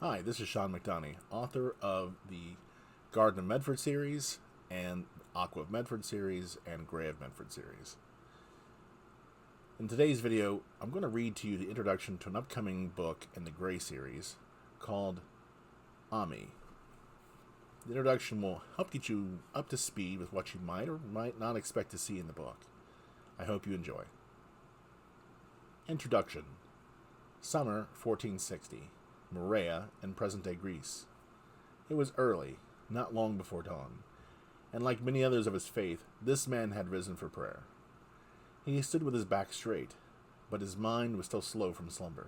Hi, this is Sean McDonough, author of the Garden of Medford series and Aqua of Medford series and Gray of Medford series. In today's video, I'm going to read to you the introduction to an upcoming book in the Gray series called Ammi. The introduction will help get you up to speed with what you might or might not expect to see in the book. I hope you enjoy. Introduction. Summer 1460. Morea in present-day Greece. It was early, not long before dawn, and like many others of his faith, this man had risen for prayer. He stood with his back straight, but his mind was still slow from slumber.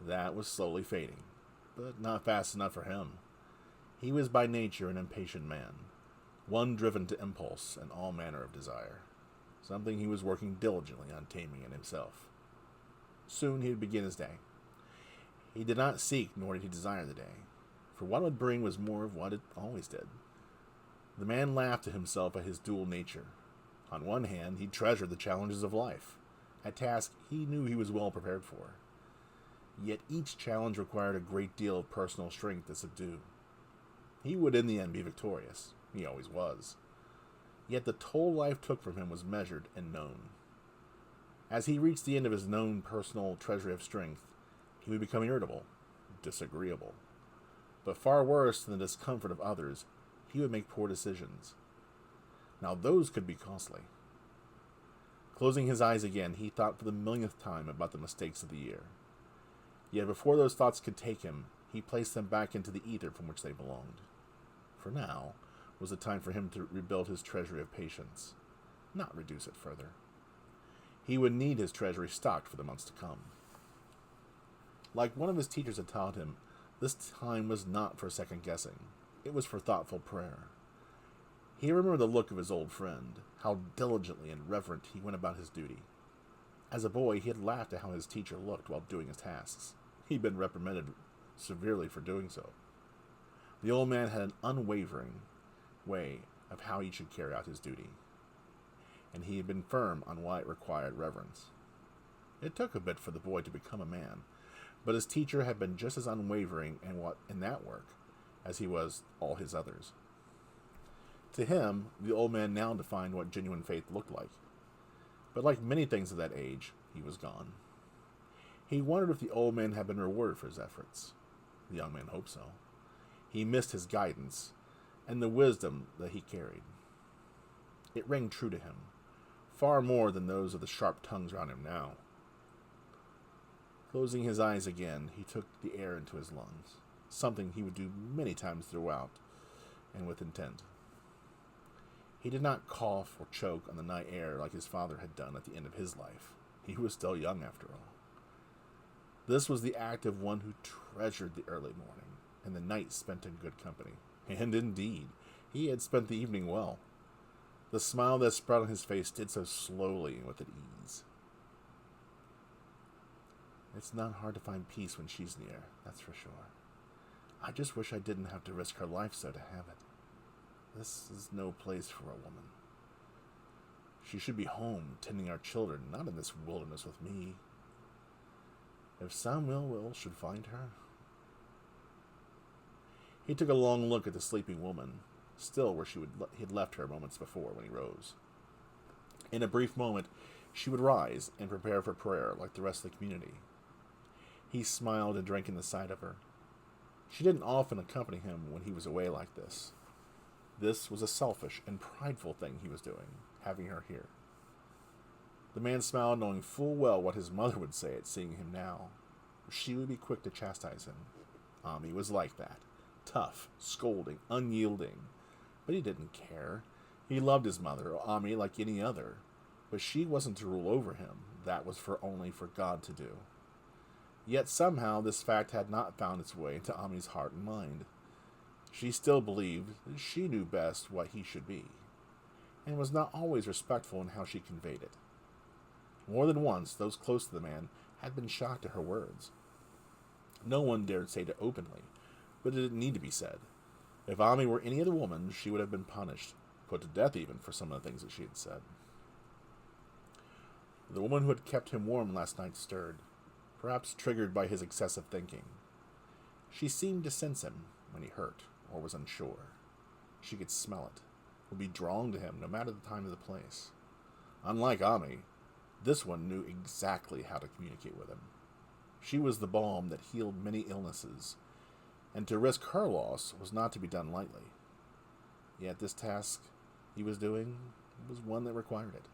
That was slowly fading, but not fast enough for him. He was by nature an impatient man, one driven to impulse and all manner of desire, something he was working diligently on taming in himself. Soon he would begin his day. He did not seek, nor did he desire the day, for what it would bring was more of what it always did. The man laughed to himself at his dual nature. On one hand, he treasured the challenges of life, a task he knew he was well prepared for. Yet each challenge required a great deal of personal strength to subdue. He would in the end be victorious. He always was. Yet the toll life took from him was measured and known. As he reached the end of his known personal treasury of strength, he would become irritable, disagreeable. But far worse than the discomfort of others, he would make poor decisions. Now those could be costly. Closing his eyes again, he thought for the millionth time about the mistakes of the year. Yet before those thoughts could take him, he placed them back into the ether from which they belonged. For now was the time for him to rebuild his treasury of patience, not reduce it further. He would need his treasury stocked for the months to come. Like one of his teachers had taught him, this time was not for second-guessing. It was for thoughtful prayer. He remembered the look of his old friend, how diligently and reverent he went about his duty. As a boy, he had laughed at how his teacher looked while doing his tasks. He'd been reprimanded severely for doing so. The old man had an unwavering way of how he should carry out his duty, and he had been firm on why it required reverence. It took a bit for the boy to become a man, but his teacher had been just as unwavering in that work as he was all his others. To him, the old man now defined what genuine faith looked like. But like many things of that age, he was gone. He wondered if the old man had been rewarded for his efforts. The young man hoped so. He missed his guidance and the wisdom that he carried. It rang true to him, far more than those of the sharp tongues around him now. Closing his eyes again, he took the air into his lungs, something he would do many times throughout, and with intent. He did not cough or choke on the night air like his father had done at the end of his life. He was still young, after all. This was the act of one who treasured the early morning, and the night spent in good company. And indeed, he had spent the evening well. The smile that spread on his face did so slowly and with ease. It's not hard to find peace when she's near, that's for sure. I just wish I didn't have to risk her life so to have it. This is no place for a woman. She should be home, tending our children, not in this wilderness with me. If some ill will should find her. He took a long look at the sleeping woman, still where he had left her moments before when he rose. In a brief moment, she would rise and prepare for prayer like the rest of the community. He smiled and drank in the sight of her. She didn't often accompany him when he was away like this. This was a selfish and prideful thing he was doing, having her here. The man smiled, knowing full well what his mother would say at seeing him now. She would be quick to chastise him. Ammi was like that. Tough, scolding, unyielding. But he didn't care. He loved his mother, Ammi, like any other. But she wasn't to rule over him. That was only for God to do. Yet somehow this fact had not found its way into Ammi's heart and mind. She still believed that she knew best what he should be, and was not always respectful in how she conveyed it. More than once, those close to the man had been shocked at her words. No one dared say it openly, but it didn't need to be said. If Ammi were any other woman, she would have been punished, put to death even, for some of the things that she had said. The woman who had kept him warm last night stirred, perhaps triggered by his excessive thinking. She seemed to sense him when he hurt or was unsure. She could smell it, would be drawn to him no matter the time or the place. Unlike Ammi, this one knew exactly how to communicate with him. She was the balm that healed many illnesses, and to risk her loss was not to be done lightly. Yet this task he was doing was one that required it.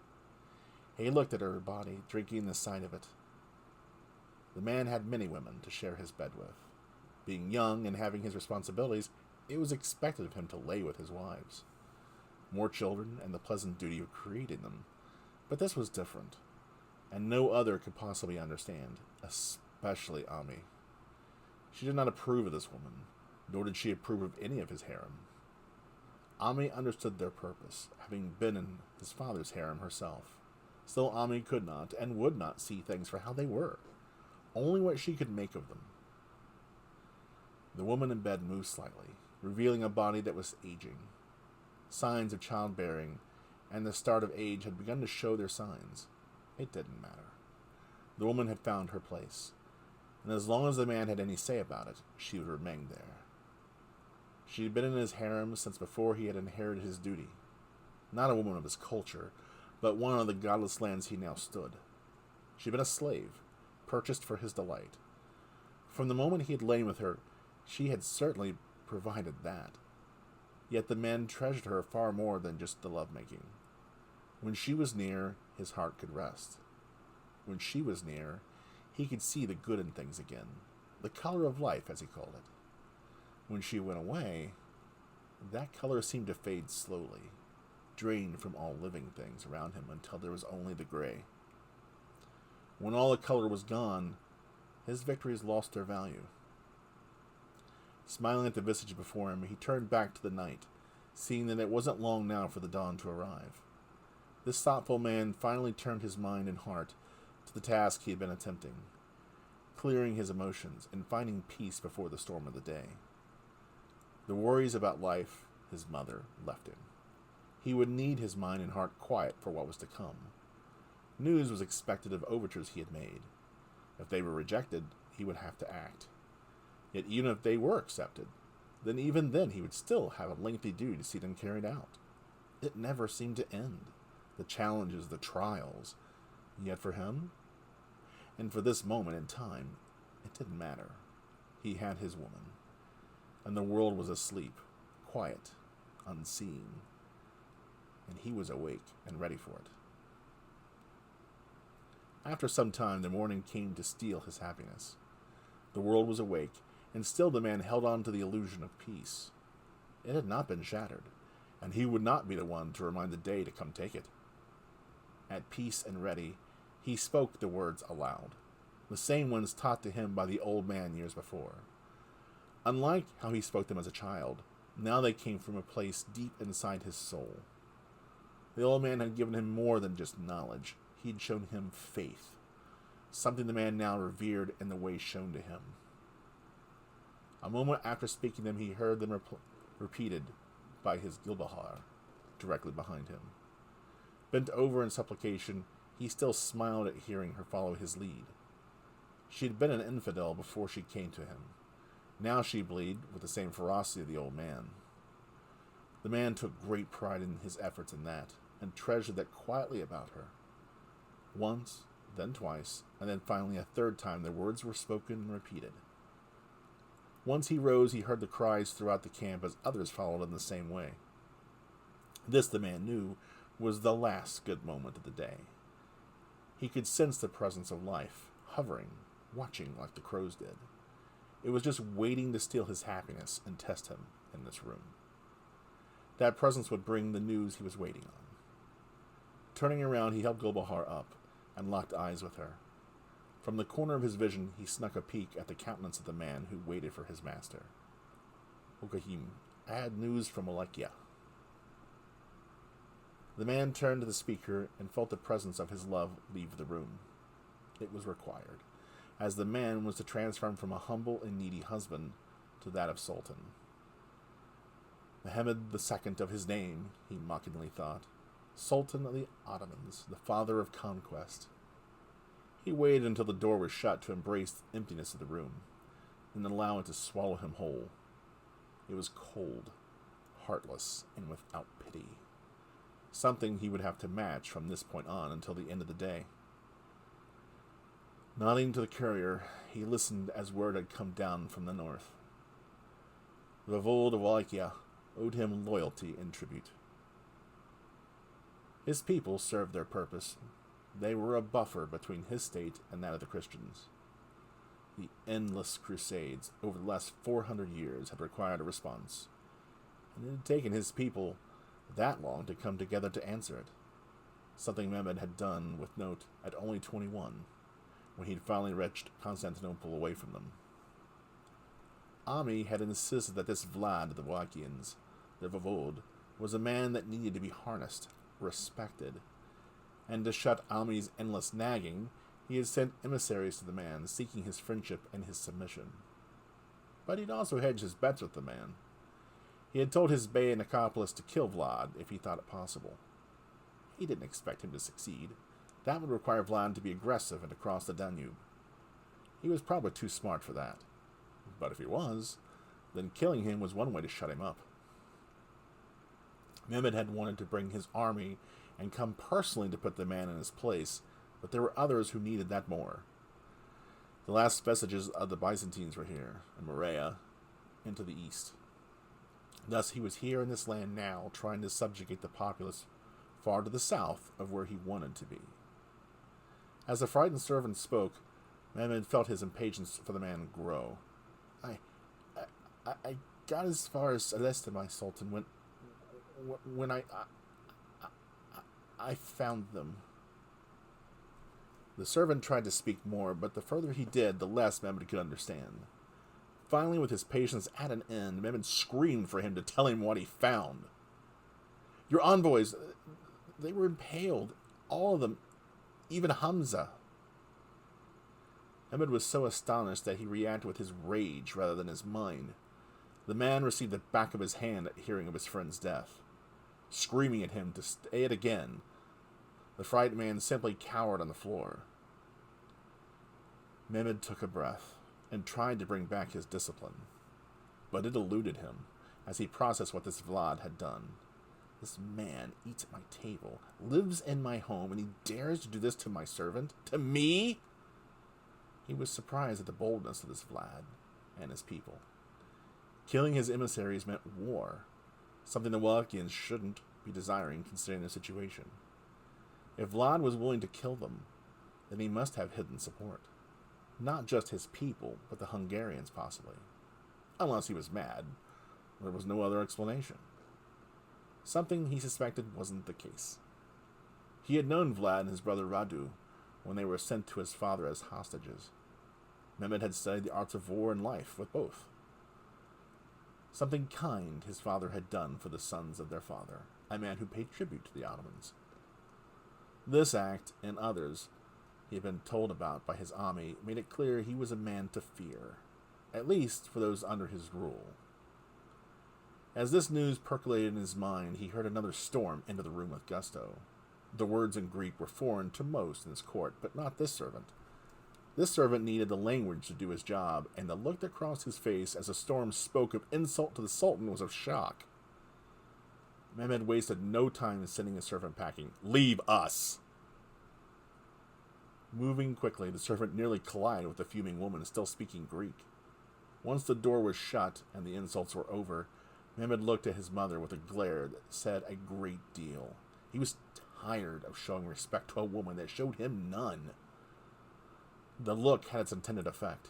He looked at her body, drinking the sight of it. The man had many women to share his bed with. Being young and having his responsibilities, it was expected of him to lay with his wives. More children and the pleasant duty of creating them. But this was different, and no other could possibly understand, especially Ammi. She did not approve of this woman, nor did she approve of any of his harem. Ammi understood their purpose, having been in his father's harem herself. Still, Ammi could not and would not see things for how they were, only what she could make of them. The woman in bed moved slightly, revealing a body that was aging. Signs of childbearing and the start of age had begun to show their signs. It didn't matter. The woman had found her place, and as long as the man had any say about it, she would remain there. She had been in his harem since before he had inherited his duty. Not a woman of his culture, but one of the godless lands he now stood. She had been a slave, purchased for his delight. From the moment he had lain with her, she had certainly provided that. Yet the man treasured her far more than just the lovemaking. When she was near, his heart could rest. When she was near, he could see the good in things again, the color of life, as he called it. When she went away, that color seemed to fade slowly, drained from all living things around him until there was only the gray. When all the color was gone, his victories lost their value. Smiling at the visage before him, he turned back to the night, seeing that it wasn't long now for the dawn to arrive. This thoughtful man finally turned his mind and heart to the task he had been attempting, clearing his emotions and finding peace before the storm of the day. The worries about life, his mother, left him. He would need his mind and heart quiet for what was to come. News was expected of overtures he had made. If they were rejected, he would have to act. Yet even if they were accepted, then even then he would still have a lengthy duty to see them carried out. It never seemed to end. The challenges, the trials. Yet for him, and for this moment in time, it didn't matter. He had his woman, and the world was asleep, quiet, unseen, and he was awake and ready for it. After some time, the morning came to steal his happiness. The world was awake, and still the man held on to the illusion of peace. It had not been shattered, and he would not be the one to remind the day to come take it. At peace and ready, he spoke the words aloud, the same ones taught to him by the old man years before. Unlike how he spoke them as a child, now they came from a place deep inside his soul. The old man had given him more than just knowledge. He had shown him faith, something the man now revered in the way shown to him. A moment after speaking them, he heard them repeated by his Gilbahar, directly behind him. Bent over in supplication, he still smiled at hearing her follow his lead. She had been an infidel before she came to him. Now she believed with the same ferocity of the old man. The man took great pride in his efforts in that, and treasured that quietly about her. Once, then twice, and then finally a third time the words were spoken and repeated. Once he rose, he heard the cries throughout the camp as others followed in the same way. This, the man knew, was the last good moment of the day. He could sense the presence of life, hovering, watching like the crows did. It was just waiting to steal his happiness and test him in this room. That presence would bring the news he was waiting on. Turning around, he helped Gulbahar up and locked eyes with her. From the corner of his vision, he snuck a peek at the countenance of the man who waited for his master. Okahim, I had news from Alekia. The man turned to the speaker and felt the presence of his love leave the room. It was required, as the man was to transform from a humble and needy husband to that of Sultan. Mohammed II of his name, he mockingly thought. Sultan of the Ottomans, the father of conquest. He waited until the door was shut to embrace the emptiness of the room. and then allow it to swallow him whole. It was cold, heartless, and without pity. Something he would have to match from this point on until the end of the day. Nodding to the courier, he listened as word had come down from the north. The Voivode of Aqua owed him loyalty and tribute. His people served their purpose. They were a buffer between his state and that of the Christians. The endless crusades over the last 400 years had required a response, and it had taken his people that long to come together to answer it, something Mehmed had done with note at only 21, when he'd finally wrenched Constantinople away from them. Ammi had insisted that this Vlad of the Wakians, the Voivode, was a man that needed to be harnessed, respected, and to shut Ammi's endless nagging, he had sent emissaries to the man, seeking his friendship and his submission. But he'd also hedged his bets with the man. He had told his Bey and accomplice to kill Vlad if he thought it possible. He didn't expect him to succeed. That would require Vlad to be aggressive and to cross the Danube. He was probably too smart for that. But if he was, then killing him was one way to shut him up. Mehmed had wanted to bring his army and come personally to put the man in his place, but there were others who needed that more. The last vestiges of the Byzantines were here, in Morea, and to the east. Thus he was here in this land now, trying to subjugate the populace far to the south of where he wanted to be. As the frightened servant spoke, Mehmed felt his impatience for the man grow. I got as far as Celeste, my sultan, when I found them. The servant tried to speak more, but the further he did, the less Mehmed could understand. Finally, with his patience at an end, Mehmed screamed for him to tell him what he found. Your envoys, they were impaled. All of them, even Hamza. Mehmed was so astonished that he reacted with his rage rather than his mind. The man received the back of his hand at hearing of his friend's death. Screaming at him to say it again, the frightened man simply cowered on the floor. Mehmed took a breath and tried to bring back his discipline, but it eluded him as he processed what this Vlad had done. This man eats at my table, lives in my home, and he dares to do this to my servant? To me? He was surprised at the boldness of this Vlad and his people. Killing his emissaries meant war, something the Wakians shouldn't be desiring considering their situation. If Vlad was willing to kill them, then he must have hidden support. Not just his people, but the Hungarians possibly. Unless he was mad. There was no other explanation. Something he suspected wasn't the case. He had known Vlad and his brother Radu when they were sent to his father as hostages. Mehmed had studied the arts of war and life with both. Something kind his father had done for the sons of their father, a man who paid tribute to the Ottomans. This act, and others he had been told about by his Ammi, made it clear he was a man to fear, at least for those under his rule. As this news percolated in his mind, he heard another storm into the room with gusto. The words in Greek were foreign to most in his court, but not this servant. This servant needed the language to do his job, and the look that crossed his face as the storm spoke of insult to the Sultan was of shock. Mehmed wasted no time in sending his servant packing. Leave us! Moving quickly, the servant nearly collided with the fuming woman still speaking Greek. Once the door was shut and the insults were over, Mehmed looked at his mother with a glare that said a great deal. He was tired of showing respect to a woman that showed him none. The look had its intended effect.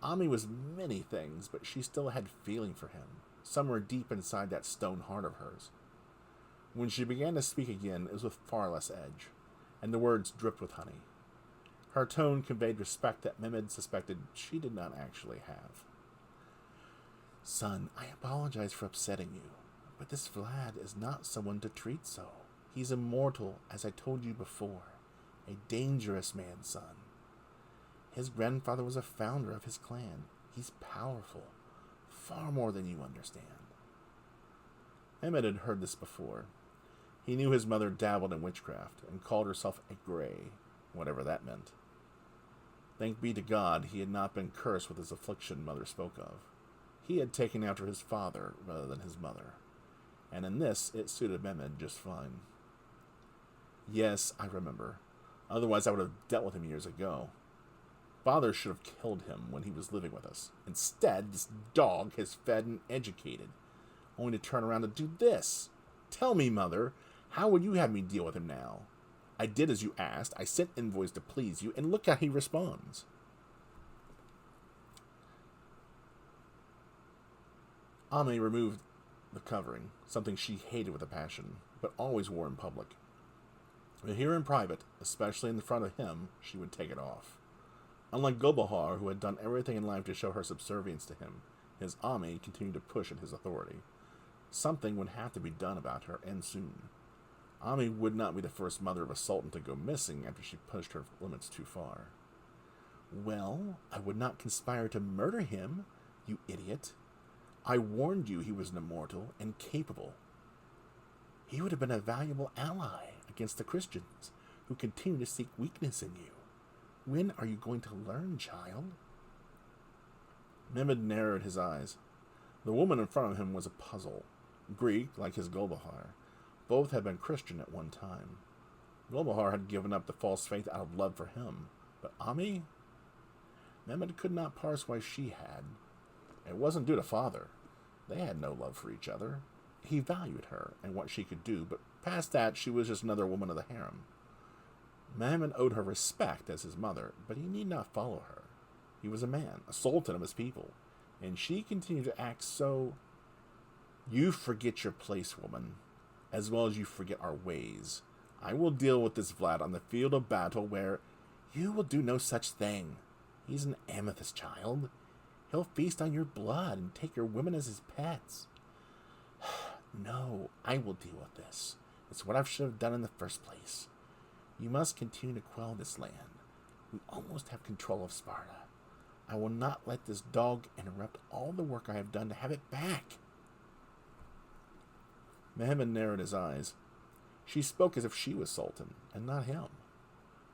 Ammi was many things, but she still had feeling for him, somewhere deep inside that stone heart of hers. When she began to speak again, it was with far less edge, and the words dripped with honey. Her tone conveyed respect that Mehmed suspected she did not actually have. Son, I apologize for upsetting you, but this Vlad is not someone to treat so. He's immortal, as I told you before. A dangerous man, son. His grandfather was a founder of his clan. He's powerful, far more than you understand. Mehmed had heard this before. He knew his mother dabbled in witchcraft and called herself a Grey, whatever that meant. Thank be to God he had not been cursed with his affliction Mother spoke of. He had taken after his father rather than his mother, and in this it suited Mehmed just fine. Yes, I remember. Otherwise I would have dealt with him years ago. Father should have killed him when he was living with us. Instead, this dog has fed and educated, only to turn around and do this. Tell me, Mother, how would you have me deal with him now? I did as you asked. I sent envoys to please you, and look how he responds. Ammi removed the covering, something she hated with a passion, but always wore in public. But here in private, especially in front of him, she would take it off. Unlike Gulbahar, who had done everything in life to show her subservience to him, his Ammi continued to push at his authority. Something would have to be done about her, and soon. Ammi would not be the first mother of a sultan to go missing after she pushed her limits too far. Well, I would not conspire to murder him, you idiot. I warned you he was an immortal and capable. He would have been a valuable ally against the Christians, who continue to seek weakness in you. When are you going to learn, child? Mehmed narrowed his eyes. The woman in front of him was a puzzle. Greek, like his Gulbahar. Both had been Christian at one time. Gulbahar had given up the false faith out of love for him. But Ammi? Mehmed could not parse why she had. It wasn't due to father. They had no love for each other. He valued her and what she could do, but past that, she was just another woman of the harem. Mehmed owed her respect as his mother, but he need not follow her. He was a man, a sultan of his people, and she continued to act so... You forget your place, woman, as well as you forget our ways. I will deal with this Vlad on the field of battle where you will do no such thing. He's an amethyst child. He'll feast on your blood and take your women as his pets. No, I will deal with this. It's what I should have done in the first place. You must continue to quell this land. We almost have control of Sparta. I will not let this dog interrupt all the work I have done to have it back. Mehmed narrowed his eyes. She spoke as if she was Sultan, and not him.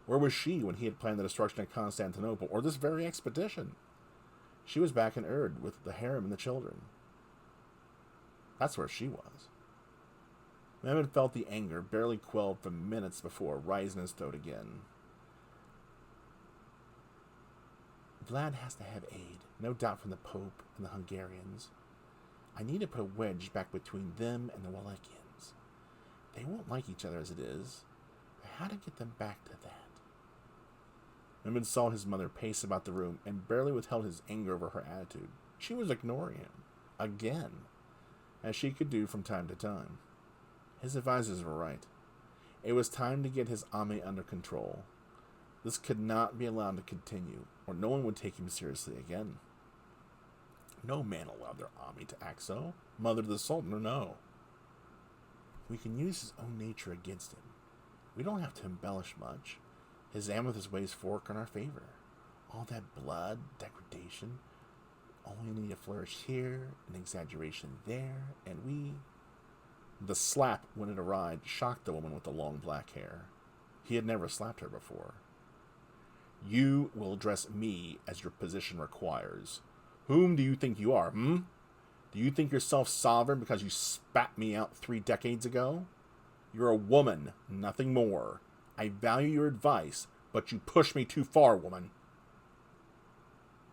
Where was she when he had planned the destruction of Constantinople, or this very expedition? She was back in Urd with the harem and the children. That's where she was. Mehmed felt the anger, barely quelled from minutes before, rise in his throat again. Vlad has to have aid, no doubt from the Pope and the Hungarians. I need to put a wedge back between them and the Wallachians. They won't like each other as it is. But how to get them back to that? Mehmed saw his mother pace about the room and barely withheld his anger over her attitude. She was ignoring him. Again. As she could do from time to time. His advisors were right. It was time to get his Ammi under control. This could not be allowed to continue, or no one would take him seriously again. No man allowed their Ammi to act so, mother to the Sultan or no. We can use his own nature against him. We don't have to embellish much. His amethyst ways fork in our favor. All that blood, degradation, only need a flourish here, an exaggeration there, and we... The slap, when it arrived, shocked the woman with the long black hair. He had never slapped her before. You will address me as your position requires. Whom do you think you are, Do you think yourself sovereign because you spat me out 3 decades ago? You're a woman, nothing more. I value your advice, but you push me too far, woman.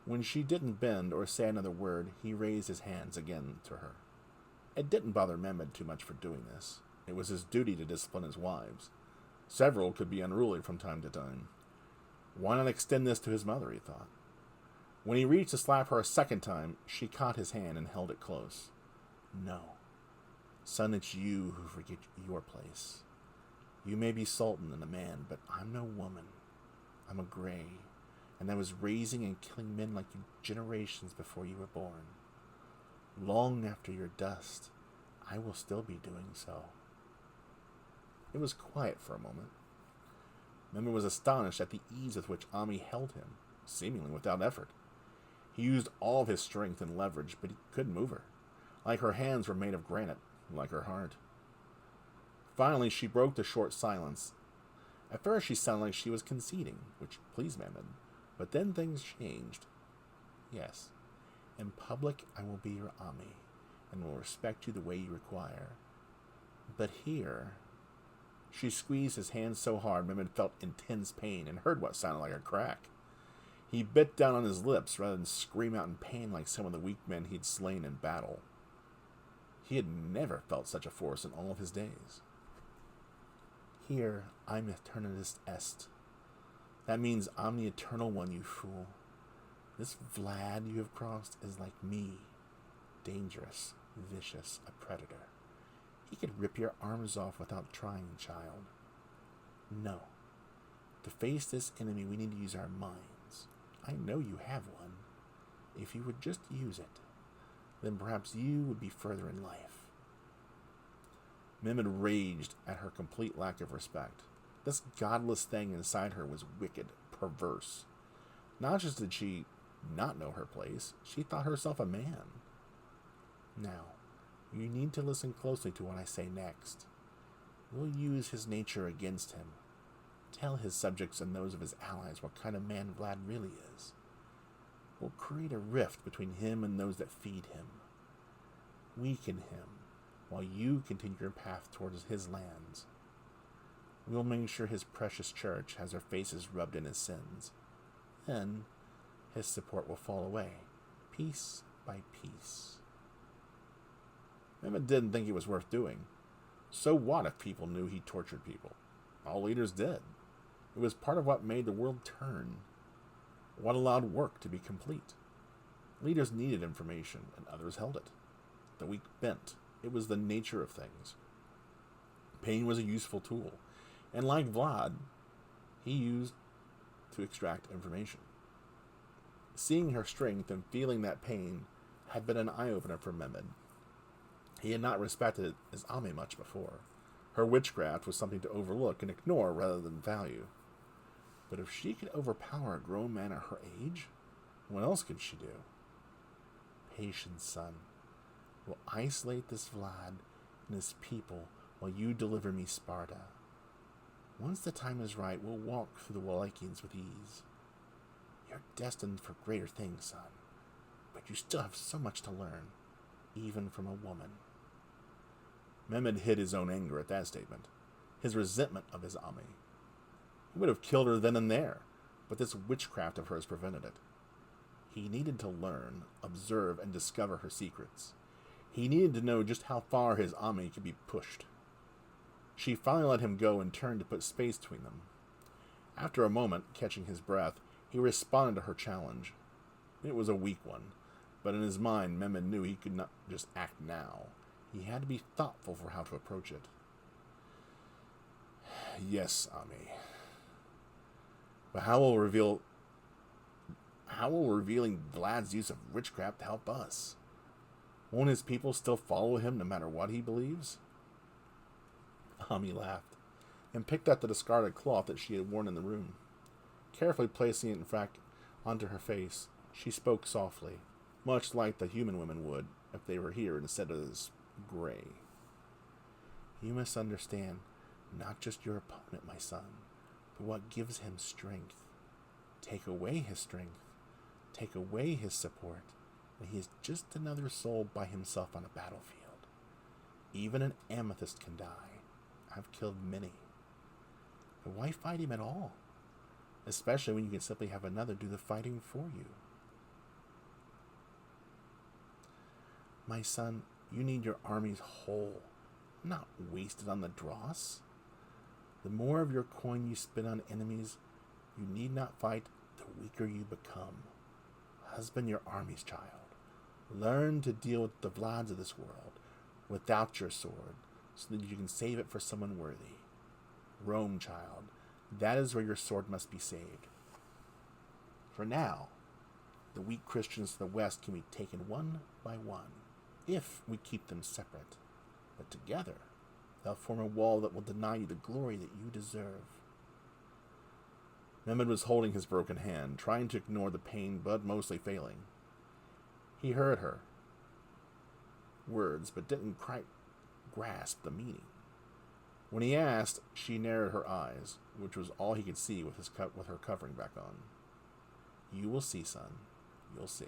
When she didn't bend or say another word, he raised his hands again to her. It didn't bother Mehmed too much for doing this. It was his duty to discipline his wives. Several could be unruly from time to time. Why not extend this to his mother, he thought. When he reached to slap her a second time, she caught his hand and held it close. No. Son, it's you who forget your place. You may be sultan and a man, but I'm no woman. I'm a gray, and I was raising and killing men like you generations before you were born. Long after your dust, I will still be doing so. It was quiet for a moment. Mehmed was astonished at the ease with which Ammi held him, seemingly without effort. He used all of his strength and leverage, but he couldn't move her. Like her hands were made of granite, like her heart. Finally, she broke the short silence. At first, she sounded like she was conceding, which pleased Mehmed. But then things changed. Yes, in public I will be your Ammi, and will respect you the way you require. But here... She squeezed his hand so hard, Mehmed felt intense pain and heard what sounded like a crack. He bit down on his lips rather than scream out in pain like some of the weak men he'd slain in battle. He had never felt such a force in all of his days. Here, I'm Eternatus Est. That means I'm the Eternal One, you fool. This Vlad you have crossed is like me. Dangerous, vicious, a predator. He could rip your arms off without trying, child. No. To face this enemy, we need to use our minds. I know you have one. If you would just use it, then perhaps you would be further in life. Mehmed raged at her complete lack of respect. This godless thing inside her was wicked, perverse. Not just did she not know her place, she thought herself a man. Now, you need to listen closely to what I say next. We'll use his nature against him. Tell his subjects and those of his allies what kind of man Vlad really is. We'll create a rift between him and those that feed him. Weaken him, while you continue your path towards his lands. We'll make sure his precious church has their faces rubbed in his sins. Then, his support will fall away, piece by piece. Mehmed didn't think it was worth doing. So what if people knew he tortured people? All leaders did. It was part of what made the world turn. What allowed work to be complete. Leaders needed information, and others held it. The weak bent. It was the nature of things. Pain was a useful tool, and like Vlad, he used to extract information. Seeing her strength and feeling that pain had been an eye-opener for Mehmed. He had not respected his Ammi much before. Her witchcraft was something to overlook and ignore rather than value. But if she could overpower a grown man at her age, what else could she do? Patience, son. We'll isolate this Vlad and his people while you deliver me Sparta. Once the time is right, we'll walk through the Wallachians with ease. You're destined for greater things, son, but you still have so much to learn, even from a woman. Mehmed hid his own anger at that statement, his resentment of his Ammi. He would have killed her then and there, but this witchcraft of hers prevented it. He needed to learn, observe, and discover her secrets. He needed to know just how far his Ammi could be pushed. She finally let him go and turned to put space between them. After a moment, catching his breath, he responded to her challenge. It was a weak one, but in his mind, Mehmed knew he could not just act now. He had to be thoughtful for how to approach it. Yes, Ammi. But how will revealing Vlad's use of witchcraft help us? Won't his people still follow him no matter what he believes? Ammi laughed, and picked up the discarded cloth that she had worn in the room. Carefully placing it onto her face, she spoke softly, much like the human women would if they were here instead of this gray. You must understand not just your opponent, my son, but what gives him strength. Take away his strength, take away his support, and he is just another soul by himself on a battlefield. Even an amethyst can die. I've killed many. But why fight him at all? Especially when you can simply have another do the fighting for you. My son, you need your armies whole, not wasted on the dross. The more of your coin you spend on enemies you need not fight, the weaker you become. Husband your armies, child. Learn to deal with the Vlads of this world without your sword, so that you can save it for someone worthy. Rome, child. That is where your sword must be saved. For now, the weak Christians to the west can be taken one by one, if we keep them separate. But together, they'll form a wall that will deny you the glory that you deserve. Mehmed was holding his broken hand, trying to ignore the pain, but mostly failing. He heard her words, but didn't quite grasp the meaning. When he asked, she narrowed her eyes, which was all he could see with her covering back on. You will see, son. You'll see.